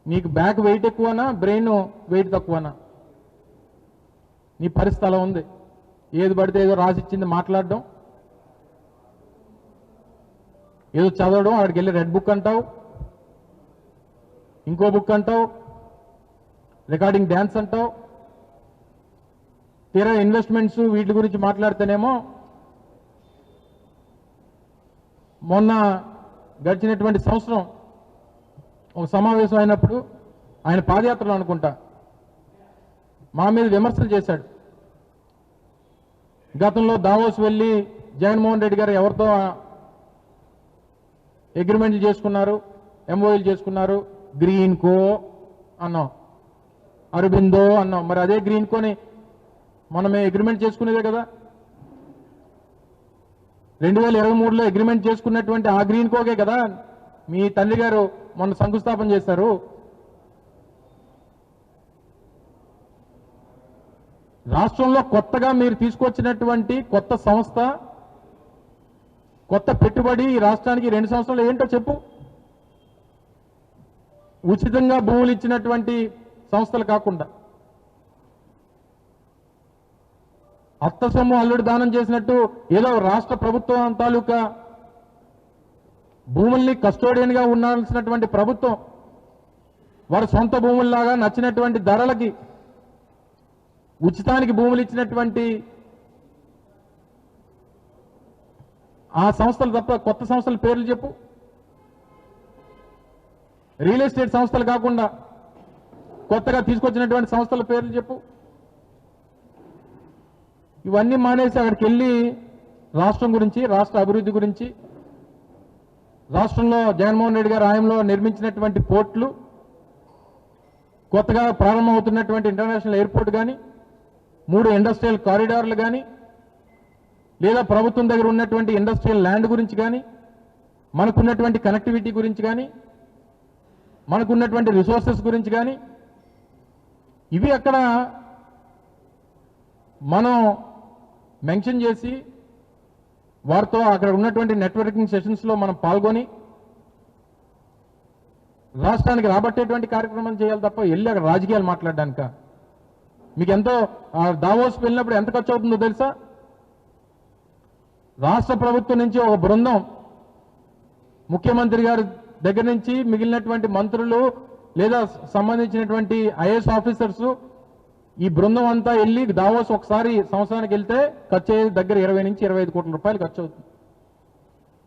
నీకు back wait ఎక్కువనా brain wait తక్కువనా? నీ పరిస్థితి అలా ఉంది. ఏది పడితే ఏదో రాసిచ్చింది మాట్లాడడం, ఏదో చదవడం, అక్కడికి వెళ్ళి రెడ్ బుక్ అంటావు, ఇంకో బుక్ అంటావు, రికార్డింగ్ డ్యాన్స్ అంటావు. తీరా ఇన్వెస్ట్మెంట్స్ వీటి గురించి మాట్లాడితేనేమో మొన్న గడిచినటువంటి సంవత్సరం ఒక సమావేశం అయినప్పుడు ఆయన పాదయాత్రలో అనుకుంటా మా మీద విమర్శలు చేశాడు. గతంలో దావోస్ వెళ్ళి జగన్మోహన్ రెడ్డి గారు ఎవరితో అగ్రిమెంట్లు చేసుకున్నారు, ఎంఓయూలు చేసుకున్నారు, గ్రీన్ కో అన్నాం, అరబిందో అన్నాం. మరి అదే గ్రీన్ కోని మనమే అగ్రిమెంట్ చేసుకునేదే కదా. 2023లో అగ్రిమెంట్ చేసుకున్నటువంటి ఆ గ్రీన్ కోకే కదా మీ తండ్రి గారు మొన్న శంకుస్థాపన చేశారు. రాష్ట్రంలో కొత్తగా మీరు తీసుకొచ్చినటువంటి కొత్త సంస్థ, కొత్త పెట్టుబడి ఈ రాష్ట్రానికి 2 సంవత్సరాలు ఏంటో చెప్పు. ఉచితంగా భూములు ఇచ్చినటువంటి సంస్థలు కాకుండా అత్త సొమ్ము అల్లుడు దానం చేసినట్టు ఏదో రాష్ట్ర ప్రభుత్వం తాలూకా భూముల్ని కస్టోడియన్గా ఉండాల్సినటువంటి ప్రభుత్వం వారి సొంత భూముల్లాగా నచ్చినటువంటి ధరలకి ఉచితానికి భూములు ఇచ్చినటువంటి ఆ సంస్థలు తప్ప కొత్త సంస్థల పేర్లు చెప్పు. రియల్ ఎస్టేట్ సంస్థలు కాకుండా కొత్తగా తీసుకొచ్చినటువంటి సంస్థల పేర్లు చెప్పు. ఇవన్నీ మానేసి అక్కడికి వెళ్ళి రాష్ట్రం గురించి, రాష్ట్ర అభివృద్ధి గురించి, రాష్ట్రంలో జగన్మోహన్ రెడ్డి గారి హయాంలో నిర్మించినటువంటి పోర్టులు, కొత్తగా ప్రారంభమవుతున్నటువంటి ఇంటర్నేషనల్ ఎయిర్పోర్ట్ కానీ, 3 ఇండస్ట్రియల్ కారిడార్లు కానీ, లేదా ప్రభుత్వం దగ్గర ఉన్నటువంటి ఇండస్ట్రియల్ ల్యాండ్ గురించి కానీ, మనకున్నటువంటి కనెక్టివిటీ గురించి కానీ, మనకున్నటువంటి రిసోర్సెస్ గురించి కానీ, ఇవి అక్కడ మనం మెన్షన్ చేసి వారితో అక్కడ ఉన్నటువంటి నెట్వర్కింగ్ సెషన్స్లో మనం పాల్గొని రాష్ట్రానికి రాబట్టేటువంటి కార్యక్రమం చేయాలి తప్ప వెళ్ళి అక్కడ రాజకీయాలు మాట్లాడడానిక? మీకు ఎంతో దావోస్ వెళ్ళినప్పుడు ఎంత ఖర్చు అవుతుందో తెలుసా? రాష్ట్ర ప్రభుత్వం నుంచి ఒక బృందం, ముఖ్యమంత్రి గారి దగ్గర నుంచి మిగిలినటువంటి మంత్రులు లేదా సంబంధించినటువంటి ఐఏఎస్ ఆఫీసర్స్, ఈ బృందం అంతా వెళ్ళి దావోస్ ఒకసారి సంవత్సరానికి వెళ్తే ఖర్చు అయ్యేది దగ్గర 20 నుంచి 25 కోట్ల రూపాయలు ఖర్చు అవుతుంది.